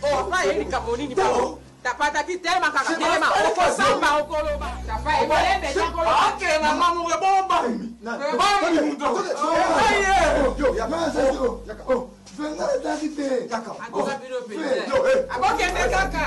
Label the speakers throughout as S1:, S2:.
S1: Oh, vai ele camonini pao. Tapata ki tema kaka tema. Oko samba okoloba. Tapa e bolebe jakolo. Okay, mama mu bomba. Bomba. Yo, ya manza yo. Oh, venga la dite. Kaka. Akoka bino pe. Aboke ne kaka.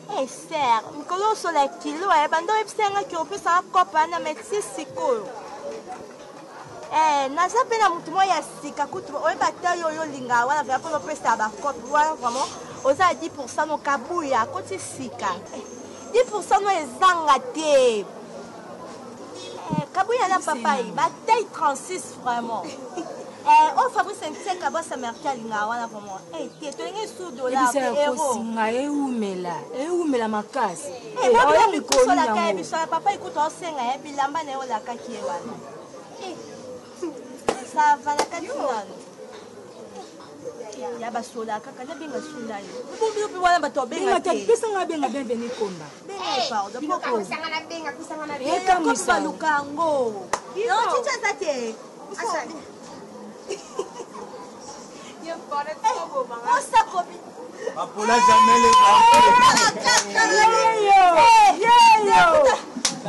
S2: Eh, ser, mikolo sola kilo, bando epsenga ki opesa kopa na metsi sikoyo. Naza pe na mutu ya sika kutu, oyeba te yo linga wana vya pono pesa ba kopi wana vraiment oza 10% no kabuya koti sika. 10% no ezanga te. Kabuya na papa ba taille 36 vraiment. On Fabrice Saint-Cyr Kabos Américain lingawana vraiment. Tu es sous dollar euro.
S3: Umela makasi.
S2: Oya mikolo la ka ebisa papa ikuta osenga bilamba na yo la ka kiwana. Ça va la katinano. Ya basola kaka na benga sunda yo. Bombi wana bato benga te.
S3: Pesa nga benga bienvenue komba.
S2: Pardon, pourquoi kusanga na benga kusanga na benga. Ko ba lukango. No chicha zate. Asa. Yo pare todo manga. Osa kobi.
S4: Papola jamais les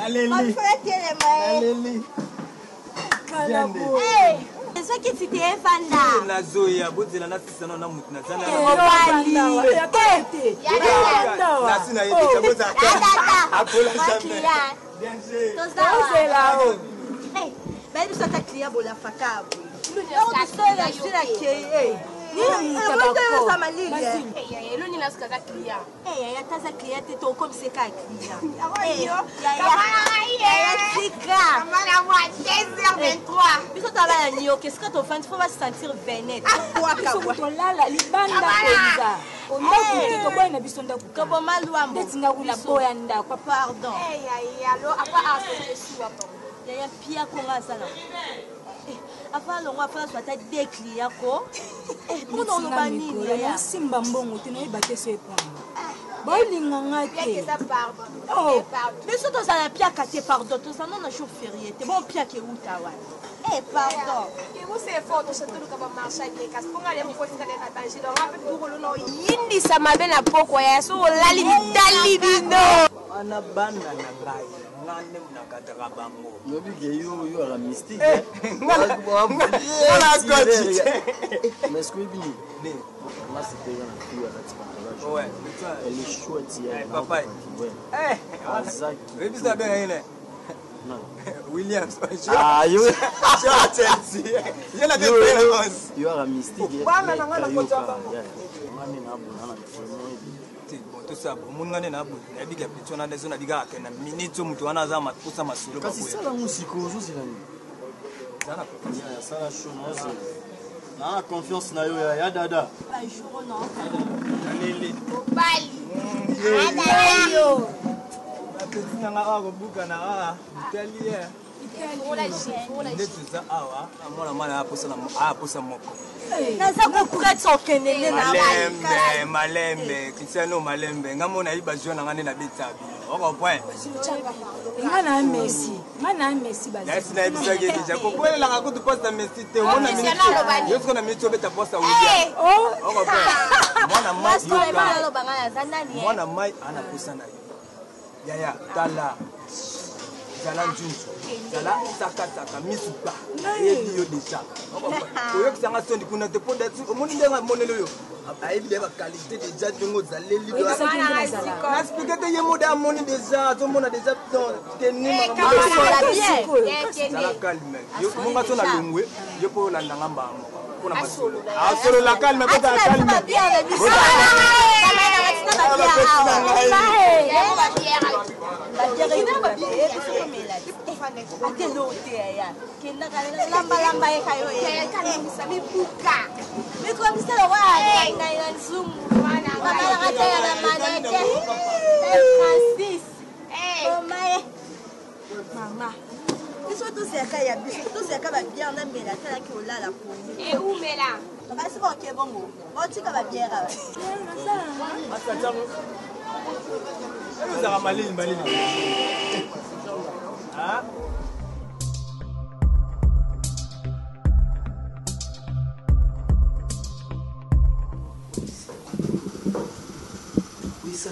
S2: Allez. Ce qui c'était Fanda.
S4: La Zoya, bozela na sisana na mutna zana.
S2: Qu'est-ce que tu fais? Il faut se sentir vénère. Pardon. Avant le roi France soit des clients ko. Pour nous bani ya
S3: simba mbongo tino ibate se pamba. Bolinga ngate.
S2: Oh, mais surtout ça la pia kate pardon, tout ça non na jour férié. T'es bon pia ke utawa. Pardon.
S5: Que você é foto se tudo que vai marchar aqui, que as ponga ali coisa que tá tangindo, lá pe tudo no indi sama bena poko ya so lali dali bino.
S4: Ana banda na gai. Ngane mnakata kabango.
S6: Nobige yo la mystique.
S4: Ona coach.
S6: Mais ce que bien. Moi c'était un coup à la
S4: ouais,
S6: elle est chouette hier.
S4: Papa.
S6: Ouais. Azaki.
S4: Et puis ça bien rien.
S6: Non.
S4: Williams.
S6: Ah yo.
S4: Chelsea. Il y a la différence.
S6: Yo la mystique.
S4: Bana na ngana coach hapa.
S6: Ngane na bona na
S4: tout ça mon ngane na bu na biga pitona ndezo na biga akena minute mtu anaza matusa masolo
S6: babuya kasi sala musiko zo silani sana ya sala show nazo na confiance na yo ya dada
S2: ba jour non
S4: lele
S5: Bali
S2: yo
S4: apetina nga ko buka na Italia Ndetuza awa amona mala aposa moko.
S2: Naza ko prêtre okenele na
S4: malembe Cristiano malembe ngamona iba jona ngane na bitabi. Oko point.
S3: Ngana Messi bazi.
S4: Yes na ibisa ke déjà ko kwela nga kutu posta Messi te mona minute. Yesko na minute beta posta William. Oko point. Mwana mai ana posa na yo. Yaya tala Zala njunju, zala saka misuba, ebi yo deja. Oyo kisanga sondi kuna te ponda tu, omoni ndenga monelo yo. Aibi deba qualité deja dongo zaleli. Na expliquer te yemo da moni deja, to mona deja ton teni mama. Zala calme. Yo monga to na longwe, yo po la ngamba mo. Kuna masolo. Solo la calme ko ta calme.
S2: bière ate no te ya kenda kala lamba ye kayo ye kala mibuka mikomisa wa na nzungu mama ngata ya manete Francis mama biso toseka ya biso toseka ba bière na mbela tala ki olala ko
S5: umela
S2: basi ko ke bongo otika ba bière ba
S4: Nous avons malin. Ah?
S7: Oui, ça.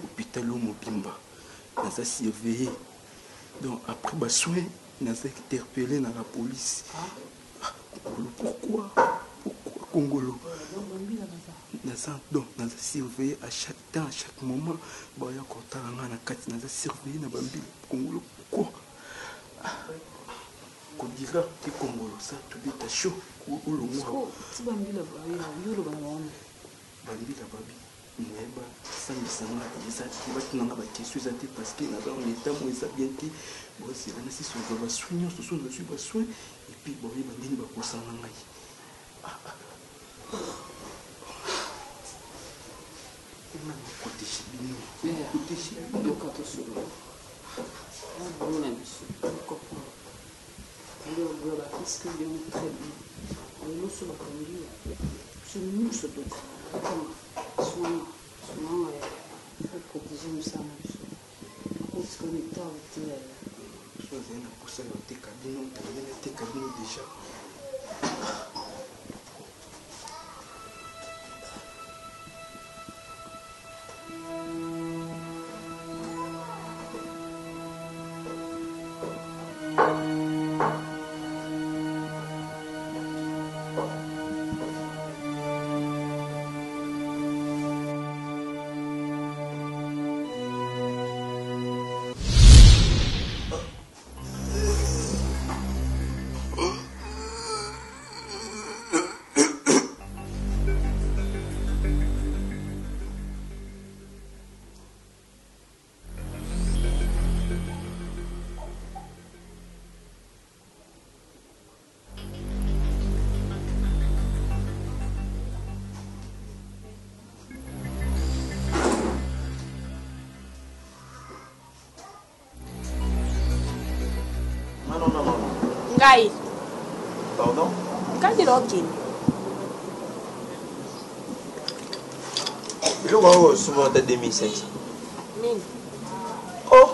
S8: Hôpital Mobimba, nous a surveillé. Donc après les soins, nous a interpellé dans la police. Pourquoi Congolo? Nous a surveillé à chaque temps, à chaque moment. Nous a surveillé dans Bambi. Congolo, pourquoi? Qu'on dira que Congolo, ça tout est chaud. Ou le mois. Bambi la Babi. Neba sami sana ezati batunanga bakesu ezati parce que na ba on état mo eza bien te bo c'est là si so ba soigner so na su ba soin et puis bo yeba ndini ba kosanga ngai on a côté chibino côté chibino kato solo on a biso comprendre alors voilà qu'est-ce que bien très bien on nous sur la conduite sur nous ce doute souvent il faut protéger nous ça parce qu'on est tard choisir la pousse dans tes cabines déjà
S5: Ngai.
S8: Pardon?
S5: Quand il est ok.
S4: Je vois souvent 2500.
S5: Mine.
S4: Oh!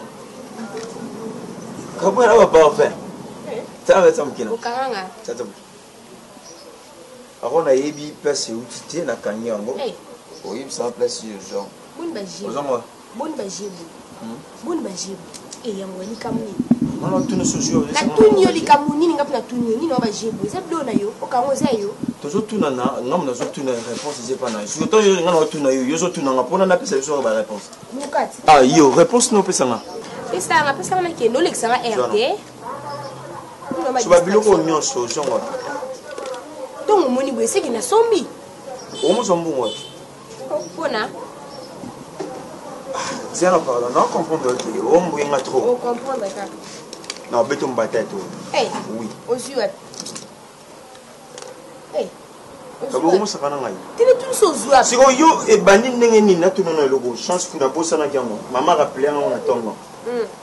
S4: Comment elle va pas faire? Ça va être ça.
S5: Okaranga.
S4: Ça te. Alors on a ébi place où tu tiens la canyango. Oui, ça place sur genre.
S5: Bon bajibu. Bon bajibu. Bon bajibu. Et yango ni kamuni.
S4: On a tout nos sociaux.
S5: Na tunyo li kamuni ni ngapna tunyo ni no bajibu. Ça do na yo, okango za yo.
S4: Toujours tout nana, ngam na zo tout na réponse c'est pas na. Surtout yo ngana tout na yo zo tout na ngapona na pesa yo ba réponse.
S5: Mukati.
S4: Ah yo, réponse no pesa nga.
S5: Pesa na ke no lexanga RD.
S4: So ba biloko nyonso zongo.
S5: Donc moni boye c'est que na sombi.
S4: O mo sombo mo.
S5: Pona.
S4: C'est un pardon, non comprendre que o mo yenga trop.
S5: On comprendre ça.
S4: Non, beto mbata to.
S5: Eh.
S4: Oui.
S5: Ozuat. Eh.
S4: Kabo mo sakana ngai.
S5: Tene tout so zwa.
S4: Siko yo e bandi ndenge ni na tuno na logo chance kuna bosa na kiango. Mama rappelé nga na tongo.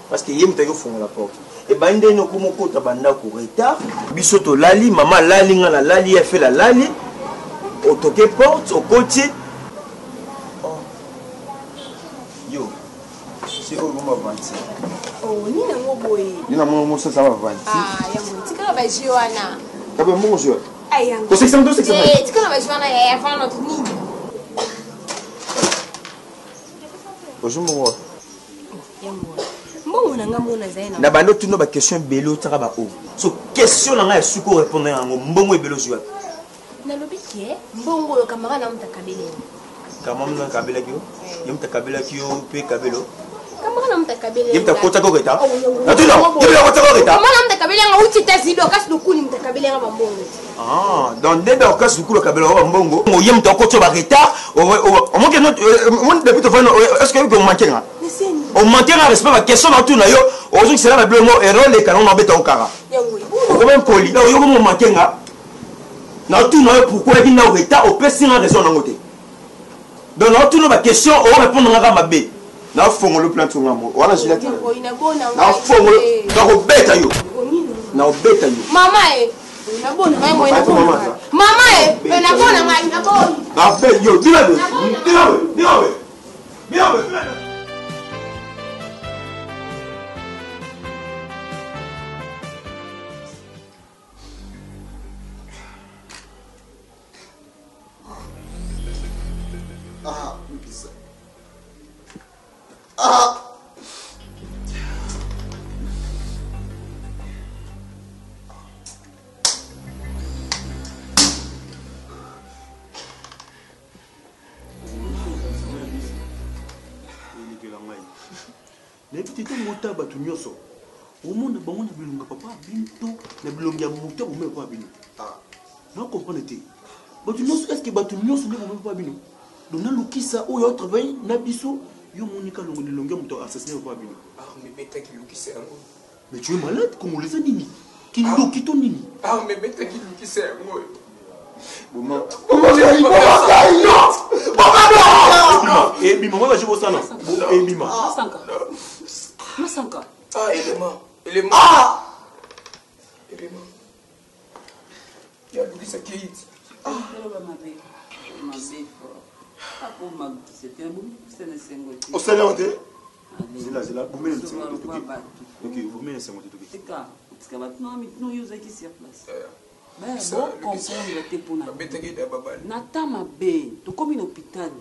S4: Parce que yem tayo fonga la porte. Et bandi no kumo kota banda ko retard. Bisoto lali, mama lali nga la lali a fait la lali. Au toqué porte, au côté. Yo. C'est au moment 26.
S5: Oh, ni na ngoboye.
S4: Ni na mo ça va 26.
S5: Ah, yango tika ba jiwana.
S4: Kabo mo jo.
S5: Ay yango.
S4: Ko 600 600.
S5: Eh, tika ba jiwana ya fa no tuni.
S4: Bonjour mo.
S5: Yango. Mbongo na ngambo na zaina.
S4: Na bando tuno ba question belo taka ba o. So question na nga suko répondre yango mbongo ebelo jo.
S5: Na lobiki mbongo yo kamara na mtakabele.
S4: Kama mna kabila kio? Yo mtakabila kio pe kabelo.
S5: Kamara na mtakabele.
S4: Yem ta kota ko reta. Atu non, yem la kota ko reta.
S5: Mwana mtakabele nga uti tazido kasi lukuni mtakabele nga bambongo.
S4: Ah, donc dès lors que ce coup le kabelo wa mbongo, mo yem ta kota ba reta, o mo ke no depuis to fa no est-ce que vous manquez là? On manquait un respect la question dans tout na yo, aujourd'hui c'est là le bleu mot erreur les canons embêtent au cara. Quand même poli, là yo mo manquer là. Na tout na yo pourquoi il na reta au pesi na raison na ngote. Donc na tout na question on répondre na mabe. Na fongo le plan tout ngamo. Wala Gilette. Na fongo na ko beta yo. Na o beta yo.
S5: Mama na bona ngai mo ina bona. Mama na bona ngai na bona.
S4: Na be yo, dis-le. Dis-le.
S6: Ah, Lukisa. Ah.
S7: Na petite mota batu nyoso. Omona bango na bilonga papa binto na bilonga mota o même pas bino. Ah. Na comprendre te. Batu nyoso est-ce que batu nyoso ne même pas bino. Donc na Lukisa o yo travail na biso yo monika longo de longa moto assassiné pas bino.
S1: Ah mais beta ki Lukisa yango.
S7: Mais tu es malade comme les nini. Kindo kito nini.
S1: Ah mais beta ki Lukisa yango.
S6: Maman.
S7: Et mi maman va jouer au salon. Et mi maman.
S8: Masanka.
S1: Ah élément. Ah. Élément. Il y a Lukisa qui est.
S8: Ah, ma belle. C'était un bon, c'est un single.
S7: Au salon de. C'est là, vous mettez le single. Ok, vous mettez le single.
S8: C'est ça. Parce que maintenant, nous usons qui sur place. Mais bon, comprendre le pour nous. Nata ma belle, tu comme un hôpital.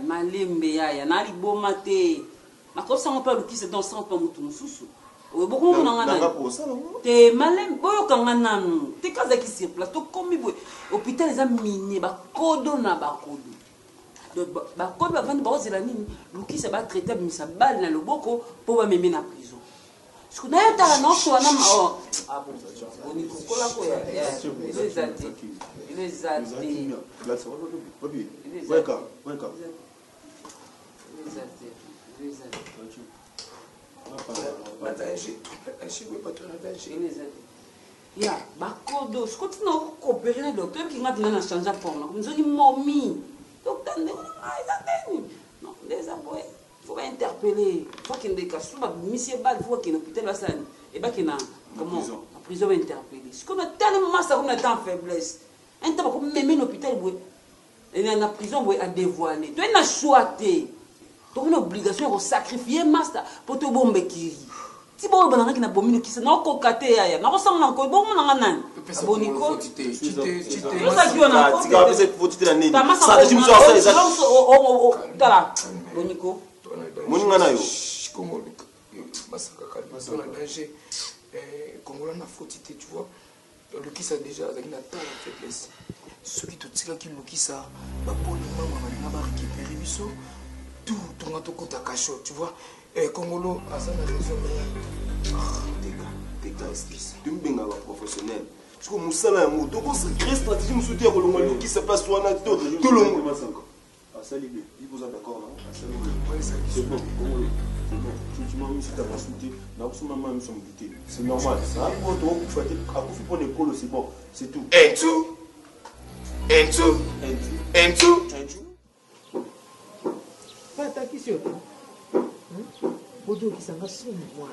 S8: Malembe ya, na libomate. Na ko sa ngapa Lukisa dans sang pa mutu mususu. O boko mo na ngana. Te malem boyo kanga nanu. Te kaza ki sur place. To komi boy. Hôpital eza miné ba kodo na ba kodo. Donc ba kodo ba vendre ba ozela nini. Lukisa ba traiter misa balle na loboko po ba meme na prison. Ce qu'on a ta non so na oh. Ah bon. Oni kola ko ya. Il est zati. Il est zati.
S7: Wake up.
S8: Ya, bakodo, je continue à coopérer le docteur qui m'a donné un changement pour moi. Je dis mommy. Docteur, non, les abois, il faut interpeller. Il faut qu'il y ait des cas. Monsieur Bal, il faut qu'il y ait un hôpital. Et bien qu'il y ait comment la prison va interpeller. Ce qu'on a tellement ça comme en faiblesse. Un temps comme même un hôpital, et la prison à dévoiler. Tu as choisi. Tu as une obligation de sacrifier master pour te bomber qui. Si vous avez un bombe qui se n'a pas caté, il n'a pas de bon bon nan. Boniko. Tu Boniko.
S1: Congo na fautité, tu vois. Lukisa déjà avec la taille en faiblesse. Ceux qui te tirent qui Lukisa, bah bon maman va récupérer biso tout ton gato kota cachot, tu vois. Et Congolo a ça la raison. Ah, dégâts excuse.
S7: Tu me benga professionnel. Parce que musala yango to ko créer stratégie musuti ya kolonga Lukisa place wana to le monde masanka. À ça libé. Il vous êtes d'accord là? À ça libé. C'est bon. Tu m'as mis sur ta consulté, c'est normal. Ça, pour l'école, c'est bon, c'est tout.
S1: Un tout.
S3: Pas ta question. Bojo qui s'en va sur moi.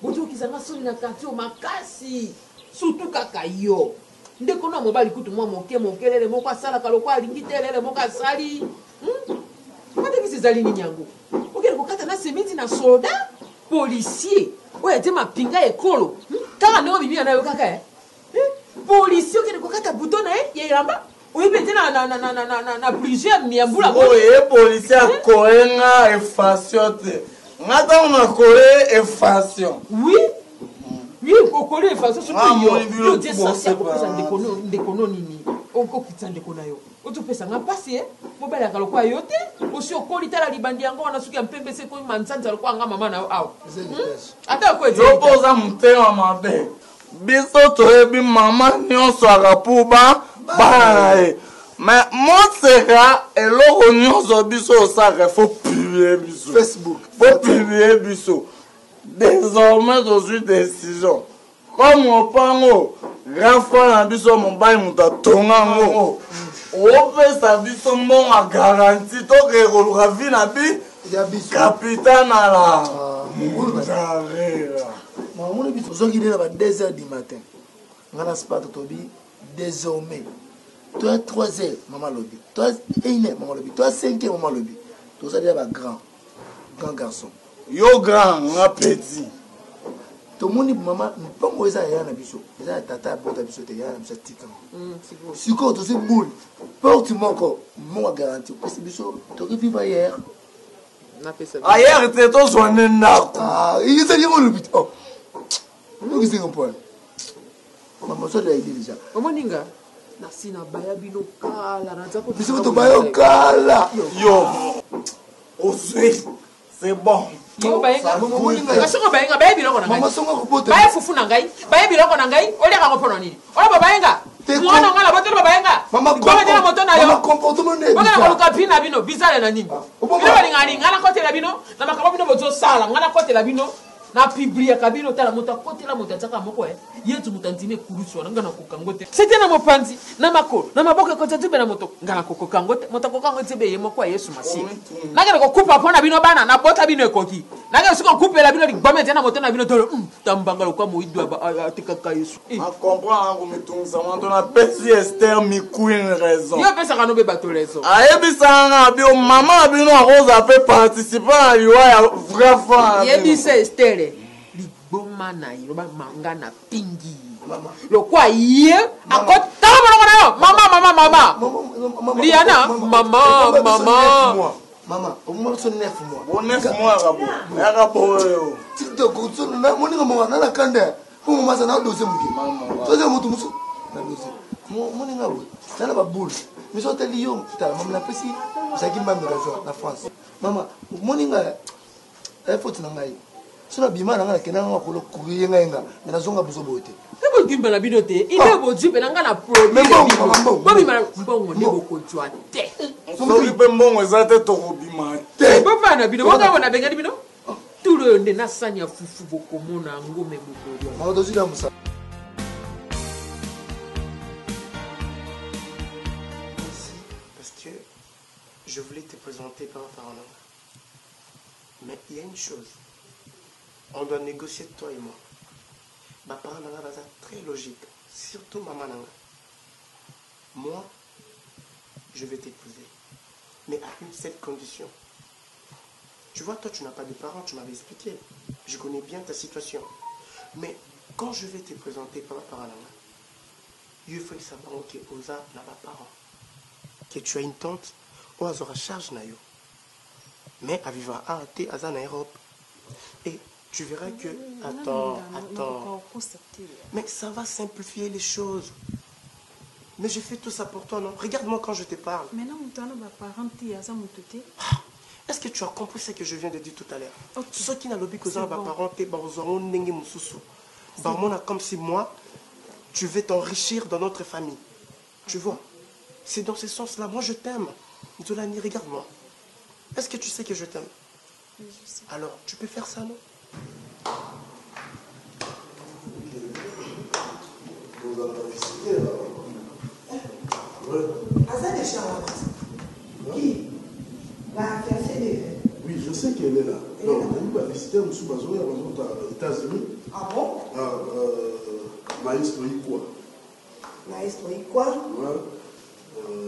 S3: Bojo qui s'en va sur la carte, makasi. Surtout kakayo. Ndeko na mobali kutu mwa mokelele moko asala kaloko alingi telele moko asali. Kata ki sezali nini yango? Okele kokata na semiti na soldat policier. Oya te mapinga ekolo. Kaka ndeko bibi na yo kaka policier okele kokata buto na ye yamba. Oyi bete na plusieurs miambula.
S6: Oye policier koenga effacion te. Ngata na kore effacion.
S3: Oui. Oui, kokole effacion surtout yo. Yo te ça ndeko nini. okokitisa ndeko na yo otopesanga mpasi mobali aka lokwa yo te osi okoli tala libandi yango wana soki ya mpembe se koyi manzanza lokwa anga mama na yo awa ata
S9: okoza motema mabe biso toyebi mama nyonso akapuba bana na ye mais moseka eloko nyonso biso osaka fo publier biso
S10: Facebook
S9: fo publier biso désormais tozwi décision comme opango grand frère na biso mobali moto atonga yango opesa biso mbongo garanti tokee koluka vi na bi capitaine na la
S10: mamoni biso ozongi nde na ba 2h du matin nga na spata tobi désormais toi 3h mama lobi toi 1h mama lobi toi 5h mama lobi toza déjà ba grand garçon
S9: yo grand nga petit
S10: tomoni mama mpongo eza ya na biso eza ya tata abota biso te ya na biso tika sikoyo tosi boule porte moko mongo garanti opesi biso toki vivre hier
S9: ayer te tozwane ndako
S10: ezali yango lobi te okisenga mpona mama solo yaidi déjà
S3: omoninga nasi na baya bino kala
S10: biso tobaya kala
S9: yo ozwi c'est bon
S3: baye biloko na ngai fufu na ngai baye biloko na ngai oliaka kopona nini oyo babayenga mwana nga na botoli babayenga kometela moto na yo bokena koluka pi na bino bizale na nini bino balingalinga nga nakotela bino na makambo bino bozosala nga nakotela bino na pibliaka bino tala moto akotela moto atiaka moko yetu moto andimi ekulusu wana nga nakokango te sete na mopanzi na makolo na maboko ekota tibe na moto nga nakokokango te moto akokango tibe ye moko ya yesu masiya nagenda kokupa mpo na bino bana nabota bino ekoki nagenda soki okupela bino ligome te na moto na bino tolo tambanga lokwa moidu atekaka yesu
S9: akomprendre komitungisa mwanto napesi ester miqueen raison
S3: yo opesaka nobe bato raison
S9: ayebisanga bio mama na bino akoza mpe participe na liwa ya vrai fan
S3: yebisa ester liboma na yo bamanga na pingi lokwa ye akotala molongo na yo mama liana
S10: mama omona so 9 mois
S9: bo 9 mois akabo
S10: tiktok so na moninga mwana na kanda ko masa na dossier muke toze mutu musu na dossier moninga bo na ba boule miso teli yo ta mama na pesi zaki mbambe raison na France mama moninga faut na ngai sona bima na ngala kena ngako lo kuyenga yenga na zonga buso bote
S3: ebo gimba na bino te ile bo jipe na ngala problem bo bima mbongo ni boko jwa te
S9: soki pe mbongo ezate to kobima te
S3: bo bana bino bo ngabo na benga bino tulo nde na sanya fufu boko mona ngome boko
S10: mama dozi na musa
S11: parce que je voulais te présenter par un an. Mais il y a une chose. On doit négocier toi et moi. Ma parole est très logique. Surtout maman nanga. Moi, je vais t'épouser. Mais à une seule condition. Tu vois, toi, tu n'as pas de parents, tu m'avais expliqué. Je connais bien ta situation. Mais quand je vais te présenter par nanga, il faut savoir que Oza n'a pas de parents. Que tu as une tante, ou Azora charge na yo. Mais à vivre à Arte, à Europe. Et tu verras que... Attends. Mais ça va simplifier les choses. Mais je fais tout ça pour toi, non? Regarde-moi quand je te parle. Est-ce que tu as compris ce que je viens de dire tout à l'heure? Ceux qui n'ont pas de parents, comme si moi, tu veux t'enrichir dans notre famille. Tu vois? C'est dans ce sens-là. Moi, je t'aime. Zolani, regarde-moi. Est-ce que tu sais que je t'aime? Oui, je sais. Alors, tu peux faire ça, non?
S12: Qui? La fiancée de...
S7: Oui, je sais qu'elle est là. Non, elle va visiter M. Bazo aux États-Unis.
S12: Ah bon?
S7: Maestro Ikwa.
S12: Maestro Ikwa?
S7: Ouais.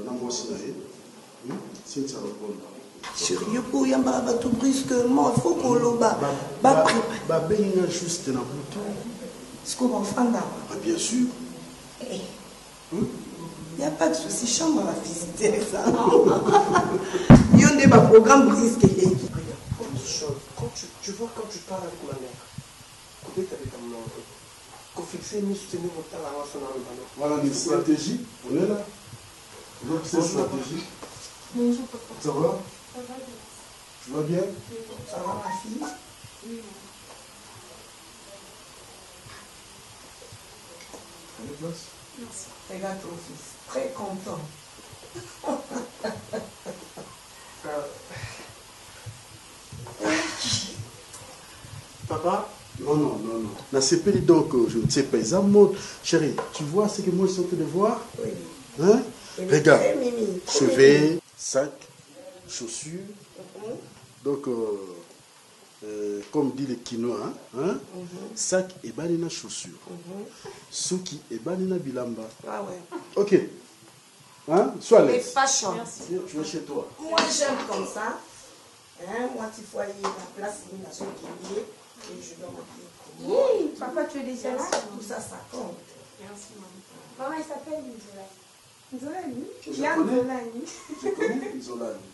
S7: Nambosinae. Cynthia Lepon.
S12: Sérieux pour yamba bato brusquement, il faut qu'on l'oba.
S7: Benga juste na bouton.
S12: Est-ce qu'on va en faire là?
S7: Bien sûr.
S12: Il n'y a pas de souci, chambre va visiter ça. Il y a un programme brisque.
S11: Quand tu vois, quand tu parles avec ma mère, peut-être avec ta maman, qu'on fixe une soutenir mon temps à son arme.
S7: Voilà les stratégies, on est là.
S13: Donc c'est stratégie.
S5: Bonjour, papa.
S13: Ça va?
S5: Ça va bien.
S13: Tu vas bien?
S12: Ça va, ma fille?
S5: Oui.
S13: Prenez place.
S5: Merci.
S12: Regarde ton fils, très content.
S13: Papa? Non, non, non, non. Dans ces pays, donc, je ne sais pas, ils ont mode. Chérie, tu vois ce que moi je suis en train de voir?
S12: Oui.
S13: Hein?
S12: Oui,
S13: Regarde.
S12: très mimi, très
S13: Chevet, sac, chaussures. Donc, comme dit le quinoa, hein? Sac et banina chaussures. Souki et banina bilamba.
S12: Ah ouais.
S13: Ok. Hein? Sois à
S12: Mais
S13: l'aise.
S12: fashion.
S13: Tu vas chez toi.
S12: Moi, j'aime comme ça. Hein? Moi, tu vois, il y a la place, il y a ce qui est. Et je dois m'habiller.
S5: Oui, papa, tu es déjà là.
S12: Tout ça, ça compte.
S5: Merci, maman. Maman, il s'appelle Nzolani. Nzolani?
S13: Je
S5: Qui a
S13: connais.
S5: Nzolani?
S13: Je connais Zolani.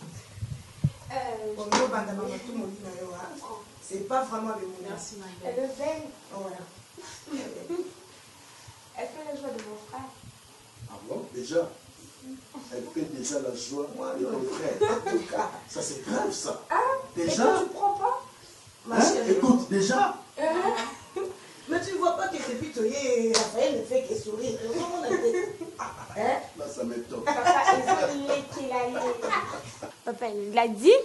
S12: C'est pas vraiment le mot.
S5: Merci, ma belle. Elle est belle.
S12: Ouais.
S5: Elle fait la joie de mon frère.
S13: Ah bon? Déjà? Elle fait déjà la joie de ton frère.
S12: En tout cas.
S13: Ça, c'est grave, ça.
S5: Ah,
S13: Déjà?
S5: et toi, tu prends pas?
S12: Ma
S13: Hein?
S12: chérie.
S13: Écoute, déjà?
S12: Mais tu ne vois pas que depuis que Raphaël ne fait que sourire. Hein?
S13: Là, ça m'étonne.
S5: Papa, Papa, il a dit,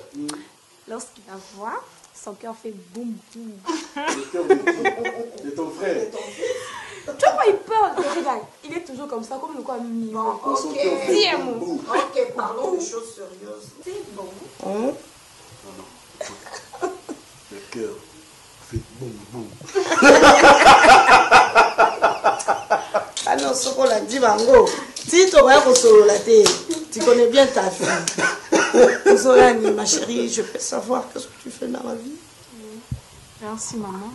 S5: lorsqu'il la voit, son cœur fait boum boum.
S13: Le cœur de ton frère.
S5: Tu vois, il peur. Regarde, il est toujours comme ça, comme le quoi mignon.
S12: Ok.
S5: Dis un mot.
S12: Ok, parlons de choses sérieuses.
S5: C'est bon.
S12: Hein?
S13: Le cœur fait boum boum.
S12: Ah non, ce qu'on a dit, Bango. Si tu vas au solo la tête, tu connais bien ta fille. Zolani, ma chérie, je peux savoir ce que tu fais dans la vie.
S5: Merci, maman.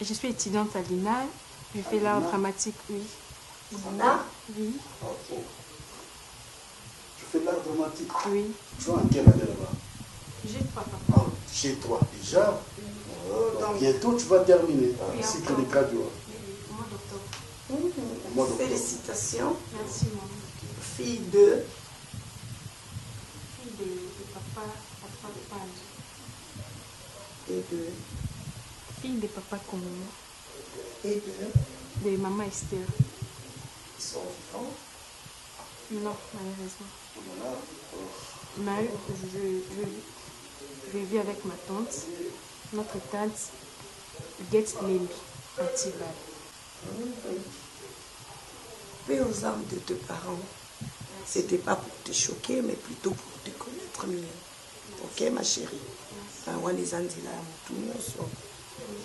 S5: Je suis étudiante à l'INA. Je fais l'art dramatique, oui.
S12: L'INA?
S5: Oui.
S12: Ok.
S13: Tu fais de l'art dramatique?
S5: Oui.
S13: Tu vas en quelle année là-bas?
S5: J'ai pas, papa.
S13: Chez toi, déjà? Donc, bientôt, tu vas terminer. Cycle de graduat.
S5: Au mois d'octobre.
S13: Au mois d'octobre.
S12: Félicitations.
S5: Merci, maman.
S12: Fille de
S5: papa, papa Page.
S12: Et de
S5: Fille de papa Congo.
S12: Et
S5: de maman Esther.
S12: Ils sont vivants?
S5: Non, malheureusement. Mais je vis avec ma tante. Notre tante, Get Lely, à Tibal.
S12: Paix aux âmes de tes parents. C'était pas pour te choquer, mais plutôt pour te connaître mieux. Ok, ma chérie?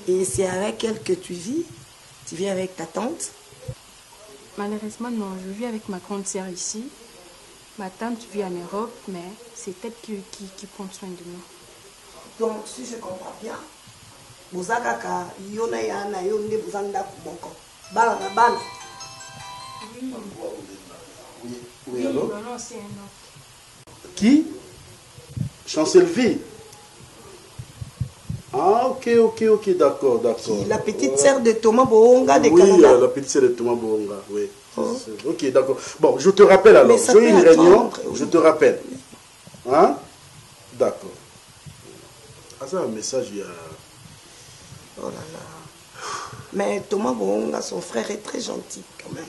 S12: Et c'est avec elle que tu vis? Tu vis avec ta tante?
S5: Malheureusement, non. Je vis avec ma grande sœur ici. Ma tante vit en Europe, mais c'est elle qui prend soin de nous.
S12: Donc, si je comprends bien, vous avez yona yana yonde vous en kumoko. Bala na bala.
S13: Oui, alors?
S5: Non, c'est un autre.
S13: Qui? Chancel-Vie. Ah, ok, d'accord.
S12: La petite sœur de Thomas Boonga de
S13: Oui,
S12: Canada.
S13: la petite sœur de Thomas Boonga, oui. Ok, d'accord. Bon, je te rappelle alors. J'ai une réunion, je te rappelle. Hein? D'accord. Ah, ça, un message, il y a...
S12: Oh là là. Mais Thomas Boonga, son frère, est très gentil quand même.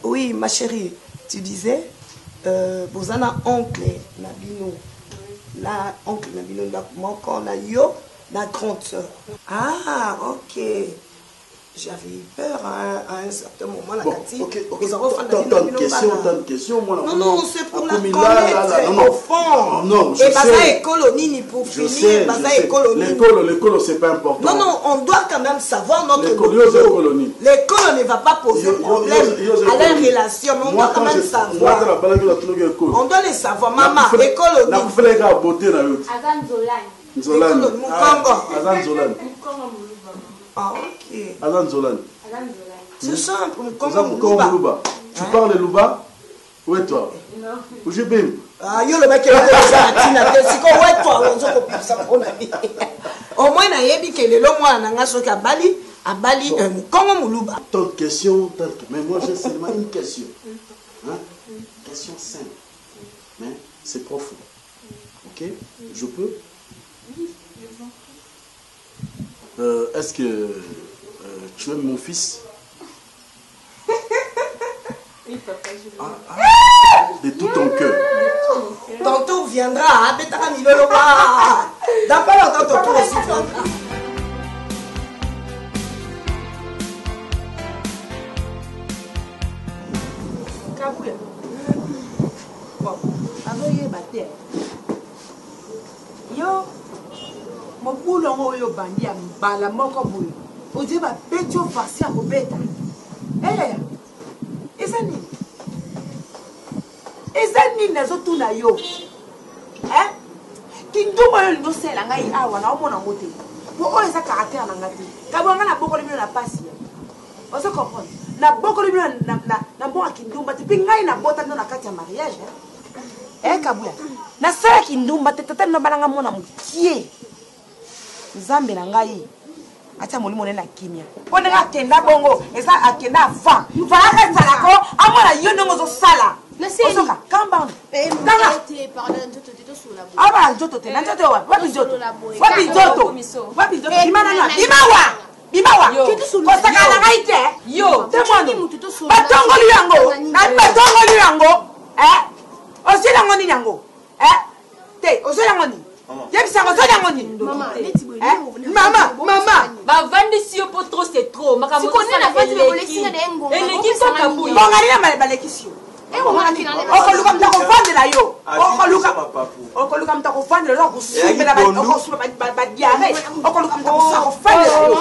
S12: Oui, ma chérie, tu disais, vous avez un oncle Nabino. Là, oncle Nabino, on a yo, la grande soeur. Ah, ok. J'avais eu peur à un certain moment. Là,
S13: bon, question.
S12: Non, c'est pour la connaître au fond.
S13: Non, je
S12: et
S13: sais.
S12: Baza et colonie, pour finir, Baza et colonie.
S13: L'école, c'est pas important.
S12: Non, on doit quand même savoir notre
S13: l'école ne
S12: va pas poser problème à la relation, mais on doit quand même savoir. On doit les savoir. Maman, l'école. Ah, ok.
S13: Azan Zolan.
S12: C'est simple.
S13: Tu parles Luba? Où est toi?
S12: Non.
S13: Où je bim?
S12: Ah, yo le mec qui est là, c'est quoi, où est toi? On s'en copie ça pour la vie. Au moins, na yebi que le moi na ngaso ka Bali, à Bali, comment Moulouba?
S13: Tant de questions, mais moi j'ai seulement une question. Hein? Question simple. mais c'est profond. Ok? Je peux? Est-ce que tu aimes mon fils? De tout ton cœur.
S12: Ton tour viendra, dans pas longtemps, ton tour aussi viendra.
S2: Kabuya. Bon, azoyeba te. Yo, mobulu oyo bandi ya mbala moko boye. Oje ba beti o fasi ya kobeta. Eza nini? Eza nini nazotuna yo? Kinduma yo linosela ngai awa na omona ngote. Po oyo eza caractère na ngati. Kabwanga na bokoli bino na pasi. Ozo comprendre? Na bokoli bino na mboka kindumba te. Pe ngai na bota ndo na kati ya mariage. Kabuya. Na sala kindumba te tata no balanga mona mukie. Nzambe na ngai. Acha molimo nena kimia. Pone nga kenda bongo, eza akenda fa. Fala sala ko, amona yo ndongo zo sala. Osoka, kamba. Kanga. Aba njoto te, na njoto wa. Wapi njoto? Wapi njoto? Wapi njoto? Bimana na. Bimawa. Bimawa. Kosaka na ngai te. Yo, temwano. Batongoli yango. Na batongoli yango. Osila ngoni yango. Te, osila ngoni. Mama,
S14: bavandi si yo po trop c'est trop. Makambo sana eleki. Eleki so kabuya.
S2: Bongali na balekisio. Okoluka mtako vandela yo. Okoluka mtako vandela yo kusumela ba diare. Okoluka mtako vandela yo.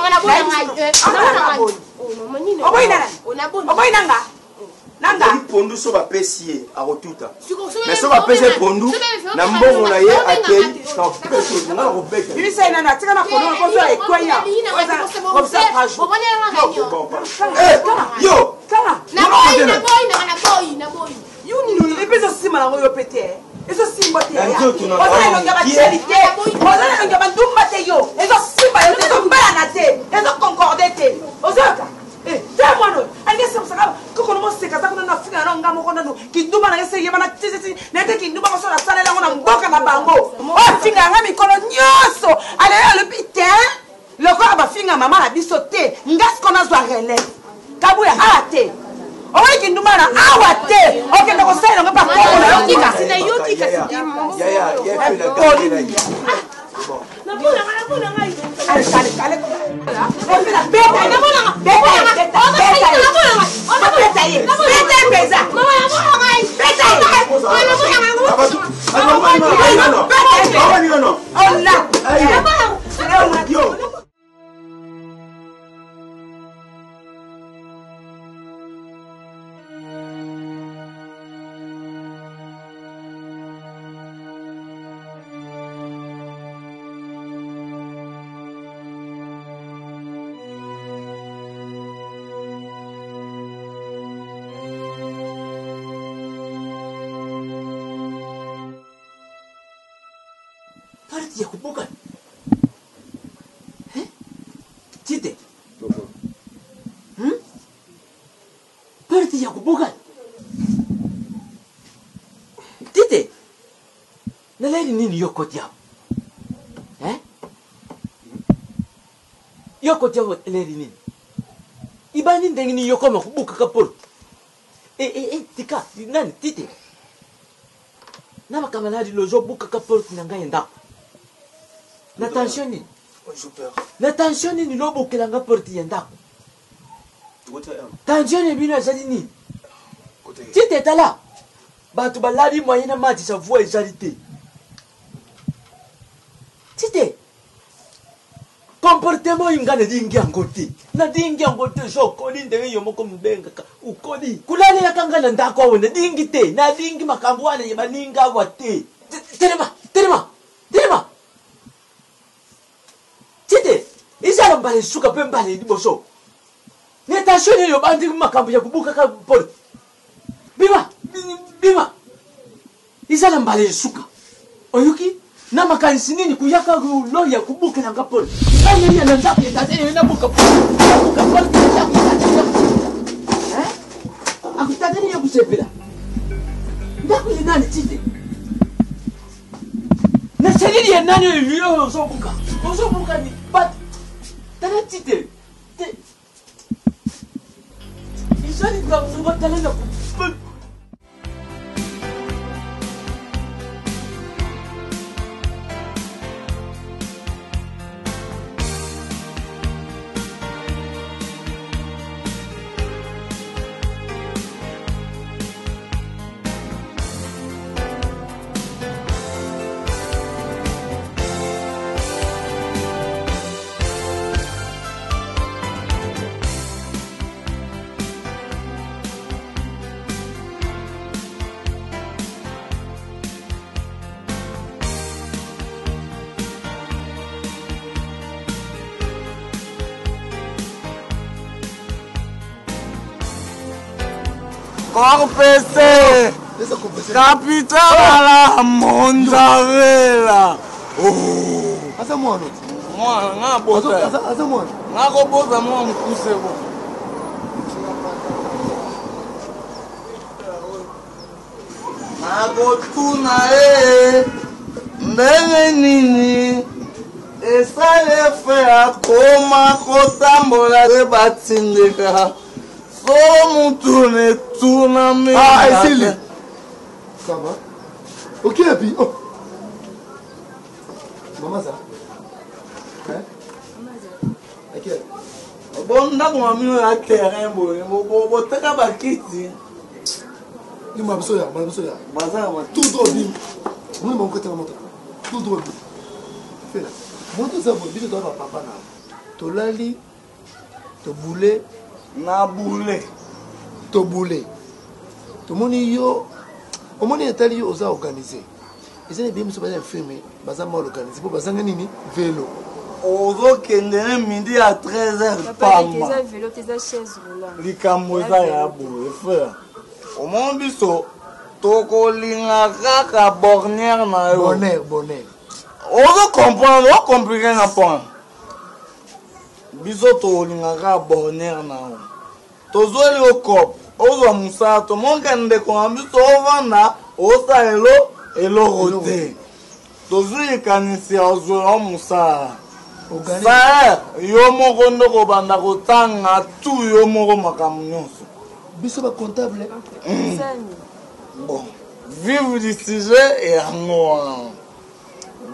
S2: Oboyinanga. Nanga
S4: pondu so ba pesier a rotuta. Mais so ba pesier pondu na mbongo na ye akei ka pesier na robeka.
S2: Lui c'est nana tika na kono ko so ekwaya.
S4: Yo,
S2: kama. Na boy. Yuni ni bezo sima na yo pete. Eso simba te. Ozana no ngaba charité. Ozana no ngaba ndumba te yo. Eso simba yo te mbala na te. Eso concorde te. Ozaka. Temwano, angese msaka koko no moseka za kuna nafika na ngamo kona no kinduma na ngese yeba na titi na te kinduma ko so na sala la ngona mboka na bango. O finga ngami kono nyoso. Ale le pitin. Le ko aba finga mama na biso te. Ngas kona zwa relève. Kabuya ate. O we kinduma na awate. O ke ko sala ngapa ko na yotika. Sina yotika sidi.
S4: Ya pe la gare na.
S2: Na ngai. Ale. Beta,
S3: Parti ya kubuka. Chite. Parti ya kubuka. Chite. Nalari nini yoko tiao? Yoko tiao leri nini? Ibani ndengini yoko makubuka kaporo. Tika, nani tite? Nama kamanari lojo buka kaporo tinanga yendako. N'attention. N'attention ni lobo kelanga porti yendako. Tension bino azali ni. Tite tala. Batu balari moyena mati sa voix exalité. Tite. Comportement ingane dingi angoti. Na dingi angoti so koli ndenge yomoko mbenga ka. Ukoli. Kulale yakanga na ndako wona dingi te. Na dingi makambwana yebaninga wate. Terema. Tite, isa mbale suka pe mbale liboso. N'attention yo bandi makambo ya kubuka ka pole. Bima. Isa mbale suka. Oyuki na makanisi nini kuyaka lo ya kubuka na ngapole. Kanya ya nzapo ya tate na buka pole. Buka pole ya akutateni ya kusepela. Ndaku ni nani Tite? Céline est nani lui ozobuka. Ozobuka ni bat. Tala tite. Isali kwa mzuba tala na ku.
S9: Corpese, capitale la Monzavela. Oh,
S10: asa mwana.
S9: Mwana ngaboza.
S10: Asa mwana.
S9: Ngaboza mwana mkusebo. Nagotuna ndenge nini esale fe akoma kotambola te batindika. Oh, tourne, tourne,
S10: ah, ici, ça va? Ok, et puis, oh. Maman, ça? Hein? Ok.
S9: Bon, d'accord, on a un terrain, bon, on a un kiti.
S10: Il m'a besoin, tout droit, bim. Moi, mon côté, tout droit, bim. Fais là. Moi, tout ça, bon, je dois papa, là. To lali, to boulet.
S9: Na boule
S10: to boule to moni yo o moni etali yo oza organisé ezali bien so baza filmé baza mal organisé po baza nini vélo
S9: ozo kende midi à 13h pamba
S5: papa vélo tes chaise roulant
S9: likambo eza ya boule frère o mon biso tokolinga kaka bornière na yo
S10: bonheur
S9: ozo comprendre o compliquer na point biso tolingaka bornière na yo tozweli okope ozwa mosala tomonka ndeko na biso ovanda osala eloko te tozwi likanisi ya ozwela mosala frère yo moko nde kobanda kotanga tu yo moko makambo nyonso
S10: biso bacontable
S9: bon vivre du sujet yango wana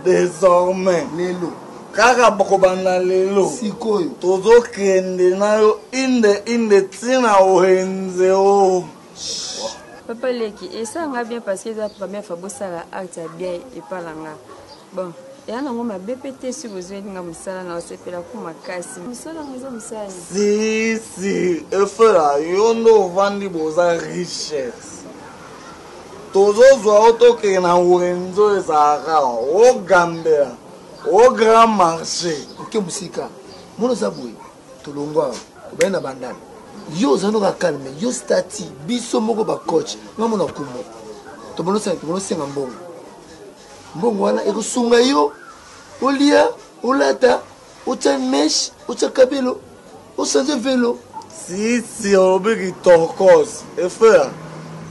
S9: désormais
S10: lelo
S9: kaka bakobanda lelo
S10: sikoyo
S9: tozokende na yo inde ntina ohenze o
S15: papa leki esanga bien parce que eza première fois bosala acte ya bien epalanga bon eya nango mabe mpe te si bozwelinga mosala na osepela ku makasi mosala yango eza mosala
S9: si efela yo nde ovandi boza richesse tozozwa o tokende na wenze oyo ezalaka ogambela au grand marché
S10: ok musika mono za boye tolongwa obaye na bandana yo ozana kalme yo stati biso moko bacoach ngamona kumo tobonosenga mbongo wana ekosunga yo olia olata otya meche otya kabelo osanze velo
S9: si olobiki torcose efera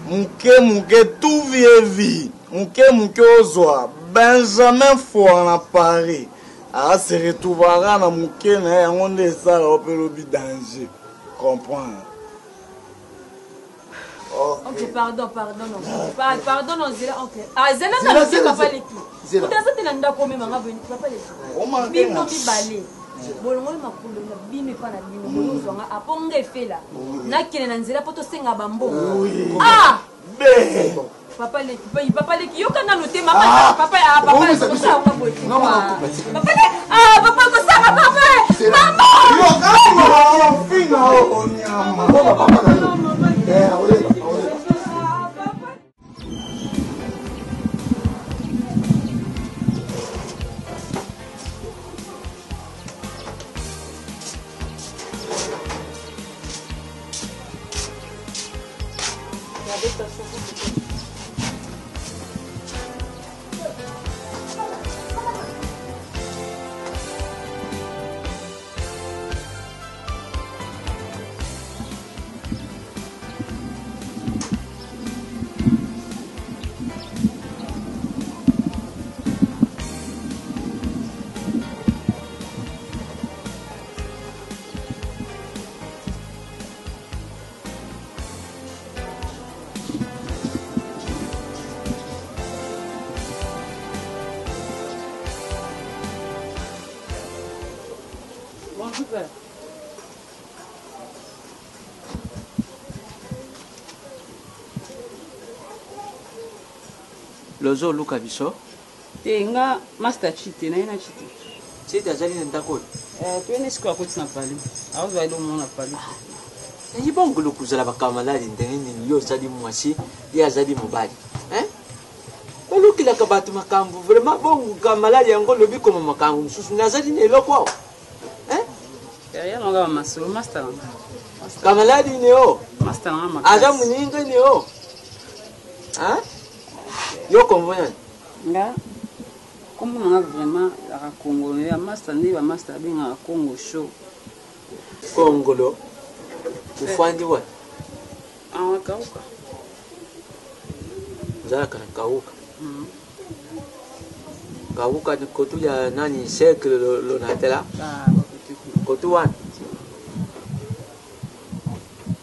S9: muke tout vie muke ozwa Benjamin Four na Paris se retrouvera na muke na yango nde esala opelobi danger comprendre.
S14: Ok, pardon, non, Zéla, ok. Ah, Zéla, c'est papa les filles. Vous avez un ndako même, papa les filles. Bino bibale. Bolongo makulu na bino pa na bino bolozonga aponga efela. Nakene na nzela poto senga bambo. Ah! Papa les qui yoka na noté papa papa ko sa ko boy. Papa ko sa papa. Maman!
S9: Yo kama fina o nyama.
S10: Papa
S16: Lozo luka biso.
S8: Te nga master chite na ina chite.
S16: Chite azali na ndako.
S8: Tuene siku akoti na pali. Azo aido mona pali.
S16: Yi bongolo kuzala bakamalali ndenge nini yo zali mwasi ya zali mobali. Olukila kabatu makambu vraiment bongo kamalali yango lobi koma makambu mususu nazali ne lokwa.
S8: Ya nga masolo master.
S16: Kamalali ne o.
S8: Master nga makasi.
S16: Aza muninga ne o. Yo konvoya.
S8: Nga comme on a vraiment la Congo ya master ndi ba master binga Congo show.
S16: Congolo. Ufandi wa?
S8: Kauka.
S16: Zaka na kauka. Kauka ni kotu ya nani cercle lo natela? Kotu wan.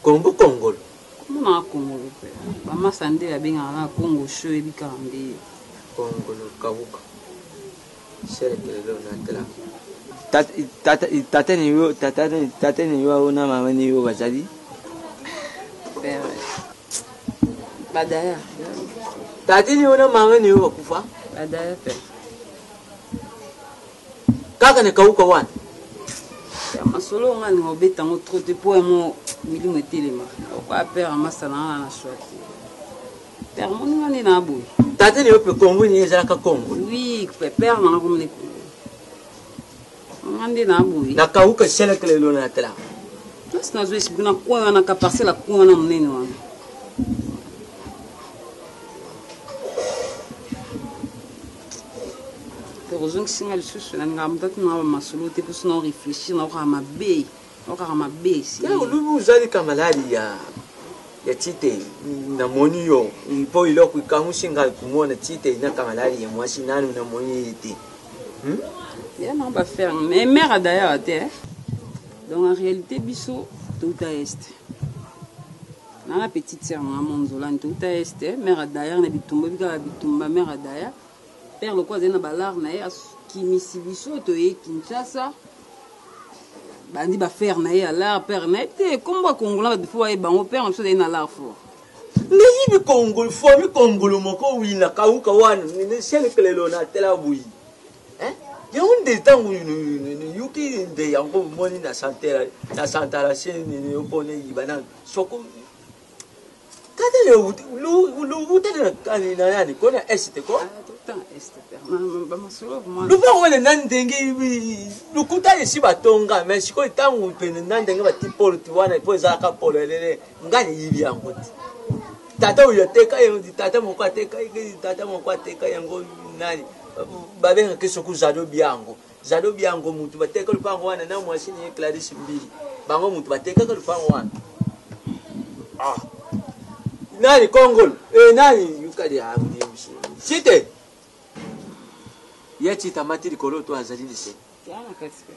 S16: Kongo Congolo.
S8: Muna Congo pe. Ba master ndi ya binga na Congo show ebika ndi.
S16: Congolo kauka. Cercle lo natela. Tate ni yo na mama ni yo bazali.
S8: Badaya.
S16: Tate ni yo na mama ni yo kufa.
S8: Badaya pe.
S16: Kaka ne kauka wan.
S8: Ya masolo nga ni obeta ngo trote po mo milimo etelema. Kwa père masana na shoti. Père mo nga ni na boy.
S16: Tate ni yo pe Kongo ni ezala ka Kongo.
S8: Oui, père na ko mne. Ngande na boy.
S16: Na kauka shele kele lo na tela.
S8: Sina zo esibuna kwa na ka parcelle kwa na mnene wana. Heureusement que singa lisusu na ngamda tuna masolo te pour se réfléchir na ka mabe. Oka mabe si.
S16: Ya ulubu uzali kamalali ya chite na moni yo. Ipo iloko ikamushinga kumona chite na kamalali ya mwasi nanu na moni ite.
S8: Ya non pas faire mais mère d'ailleurs te. Donc en réalité biso tout à est. Na la petite sœur na monzola tout à est, mère d'ailleurs na bitumba bika bitumba mère d'ailleurs. Père le quoi zena balar na ya ki misibiso to ye Kinshasa. Bandi ba faire na ya la père net comme ba kongola ba fois ba mon père so na la fort.
S16: Mais il Congo fo mi Congo moko wi na kauka wana ni shele kele lo na tela bui. Yonde tangu yuki de yango moni na santara sheni opone ibana soko tade lu tade kani na yani kona este ko
S8: tout este ba masolo
S16: lu ba wele nan dengi lu kuta yesi batonga mais siko tangu pene nan dengi ba tipolo tiwana ipo zaka polo lele ngani yibi yango tata uyateka yo tata moko ateka tata moko ateka yango nani babenga keso ku zado biango mutu bateka lupango wana na mwashini ye Clarisse mbili bango mutu bateka ka lupango wana nani Kongolo nani yukadi abudi chite ya chita matiri kolo to azali lise
S8: yana kasika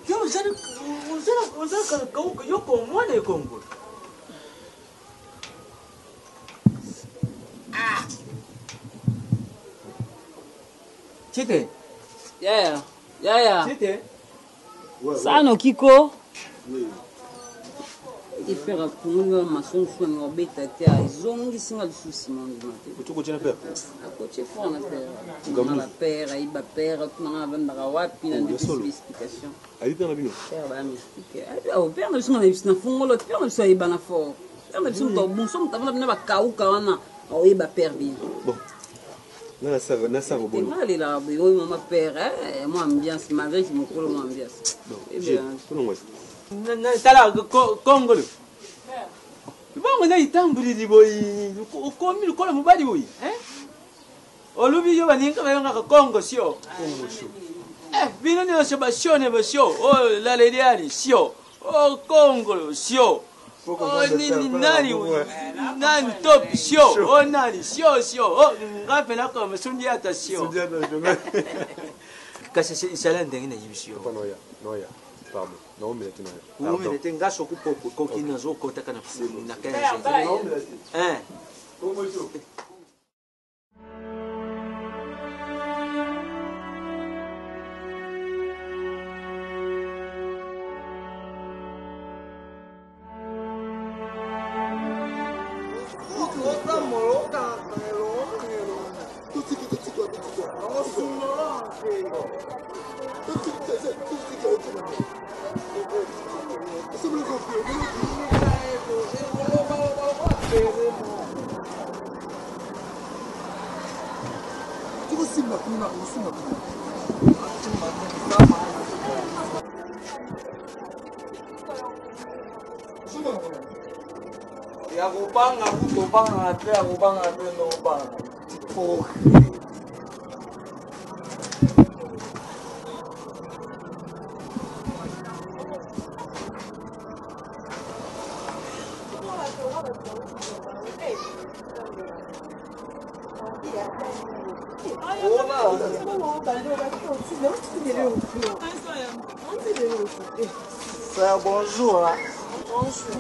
S16: yo zana ka yoko mwana Kongolo Chite.
S8: Yeah.
S16: Chite.
S8: Sano kiko. Ipera kunga mason fone obeta te zongi singa lususi mangi mate.
S7: Kutuko chena père.
S8: Akoche fona père. Ngam la père, iba père, tuna banda wapi na explication.
S7: Ayi père na bino.
S8: Père ba mi expliquer. Au père na suma na fongolo, père na so iba na fort. Père na suma to bon som tavana bina ba kauka wana. Au iba père bien.
S7: Bon. Na ça au bon.
S8: Moi les là, oui mon père, moi ambiance malgré que mon colo moi ambiance.
S7: Eh bien, tout moi.
S16: Tala Kongolo. Bongo na itambuli liboyi. Komi lukola mubali boyi. Olubi yo baninga bayanga Kongo sio.
S7: Kongo sio.
S16: Bino ni so bashone basio. Oh la lediani sio. Oh Kongolo sio. Oh nani top sio. Oh nani sio. Oh ngapela ko masundi ata sio. Kasi isala ndenge na yibisio.
S7: Noya. Pardon. Non mais tu
S16: n'as. Oui, mais tu n'as pas beaucoup de coquines dans le côté qu'on a fait. Hein?
S9: Ya kubanga kutobanga te, ya kubanga te nobanga. Frère, bonjour. Bonjour.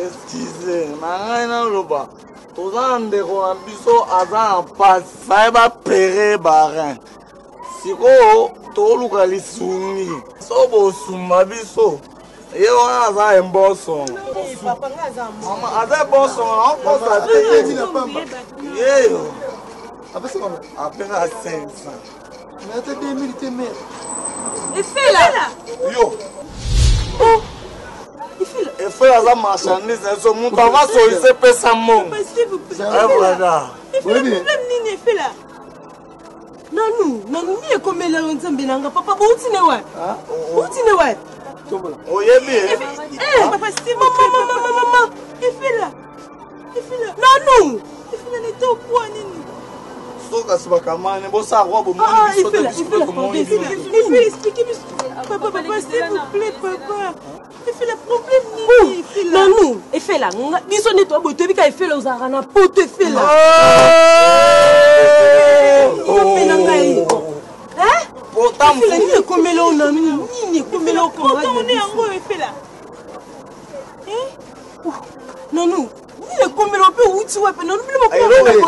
S9: Excusez, nanga ina loba. Toza ndeko na biso aza na pasi. Sayeba pere barin. Siko toluka lisungi. So bosumba biso. Ye wana aza emboso. Mama aza emboso na okosa te. Yeyo. Apena 500.
S10: Mais attends 2000 t'es mère.
S12: Et fais là.
S9: Yo. Efe aza marchandise so moto ava solise pesa mongo. Voilà.
S12: Problème nini efe là? Nanu ni ekomela nzambe nanga papa boutine wa. Boutine wa.
S9: Oyebi
S12: papa Steve maman efe là. Nanu. Efe là n'était au point nini?
S9: Soka sibakamane bosa kwa bomoni biso te biso komoni.
S12: Il fait expliquer papa s'il vous plaît papa. Il fait le problème nini il fait là. Non, il fait là. Biso ne toi boto bika il fait là ozara na poto il fait là. Hein?
S9: Pourtant
S12: il fait là comme là on a nini comme là comme là. On est en gros il fait là. Hein? Non. Comme là peut où tu vois non plus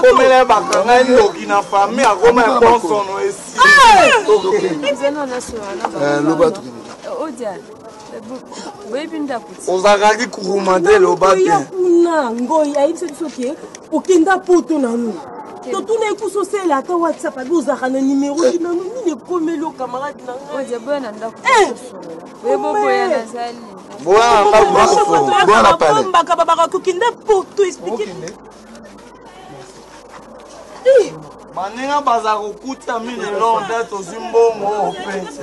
S9: comme là bakanga ndoki na famille akoma bonso no esi.
S10: Loba tu.
S15: Odia.
S9: Ozakaki kurumande loba te.
S12: Kuna ngoi aitse soki okenda poto nanu. To tuna ekusosela ata WhatsApp abuzaka na numéro nanu ni komelo camarade nanga.
S15: Odia bwana ndako. Webo boya nazali.
S9: Bwana pale.
S12: Mbaka baba kokenda poto expliquer.
S9: Maninga baza kokuta mini londe to zimbongo opense.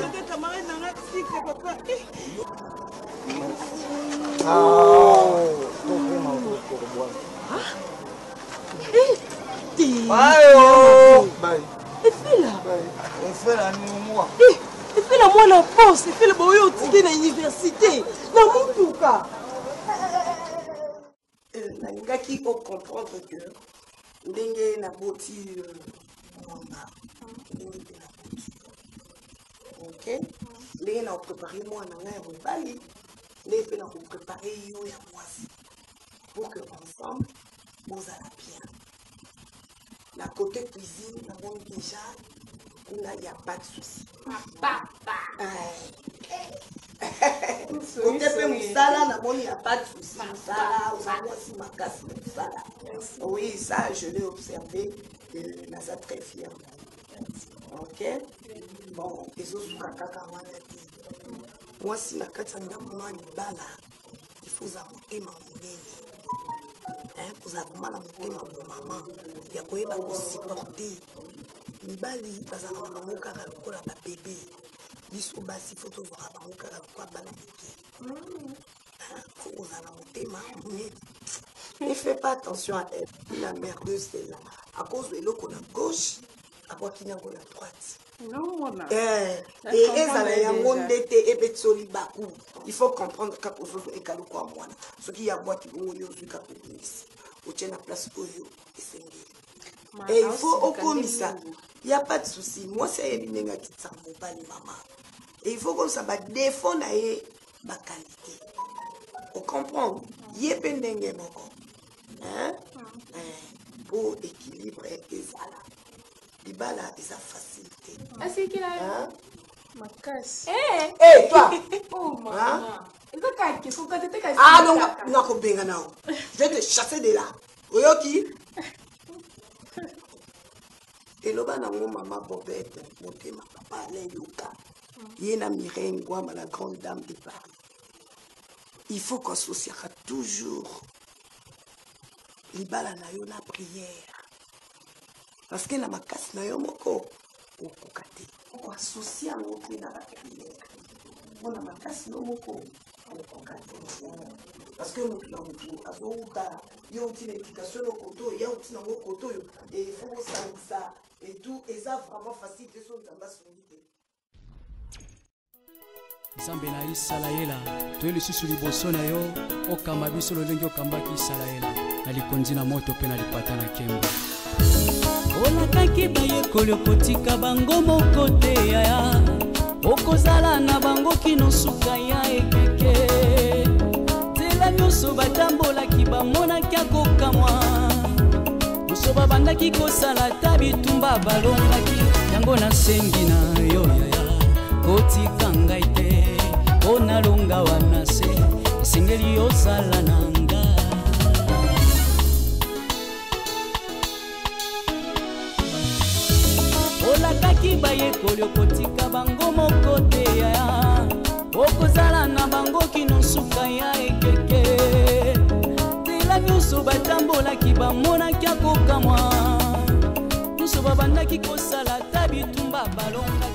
S12: Et la moi la force, et fait le boyo au ticket à l'université. La moutouka.
S17: Nanga qui faut comprendre que ndenge na boti mwana. OK? Ndenge na préparer moi nanga ya mobali. Ndenge na préparer yo ya mwasi. Pour que ensemble vous allez bien. La côté cuisine, nous avons déjà, il n'y a pas de souci. Côté Moussala, il n'y a pas de souci. Moussala, aussi ma casse, Moussala. Oui, ça, je l'ai observé. Je suis très fière. Ok? Bon, les autres sont caca. Moi, si la carte est bala, il faut monter ma monnaie. Vous avez mal à monter ma maman. Il y a quoi vous supporter. Mibali, parce que vous avez un bébé. Biso basi photo voir ba muka kwa bana bébé. Vous avez monter ma monnaie. Ne fais pas attention à elle. La merdeuse est là. À cause de l'eau qu'on a gauche, à quoi qu'il y a qu'on a droite.
S15: Non,
S17: et il faut comprendre que ce qui y a boîte et il faut au comme ça. Il n'y a pas de souci. Moi, c'est une négative maman. Et il faut comme ça défendre ma qualité. On comprend. Il y a pas pour équilibrer les ala. Libala is a facilité.
S15: Est-ce qu'il a ma casse?
S17: Toi!
S15: Oh maman!
S17: Ah non, je vais te chasser de là. Oyoki?
S12: eloba nango mama Bobette motema papa Alain Yoka yena Mireille Ngwama la grande dame de Paris. Il faut qu'on associera toujours libala na yo na prière parce que na makasi na yo moko okokate on associe ngo na la prière on makasi no moko okokate parce que nous avons une éducation au koto ya utina ngo koto yo et il faut ça et tout et ça vraiment facile de son tamba sonite
S18: Nzambe na Isalaela toyeli susu liboso na yo okamba biso lolenge okambaki Isalaela na likonzi na moto pe na lipata na kemba olakaki bayekoli okotika bango moko te yaya okozala na bango kino suka ya ekeke nzela nyonso batambolaki bamonaki akokamwa nyonso babandaki kosala ta bitumba balongaki yango nasengi na yo yaya kotika ngai te onalonga wana se esengeli ozala na nga olakaki bayekoli okotika bango moko te yaya okozala na bango kino suka ya ekeke nzela nyonso batambolaki bamonaki akokamwa nyonso babandaki kosala ta bitumba balonga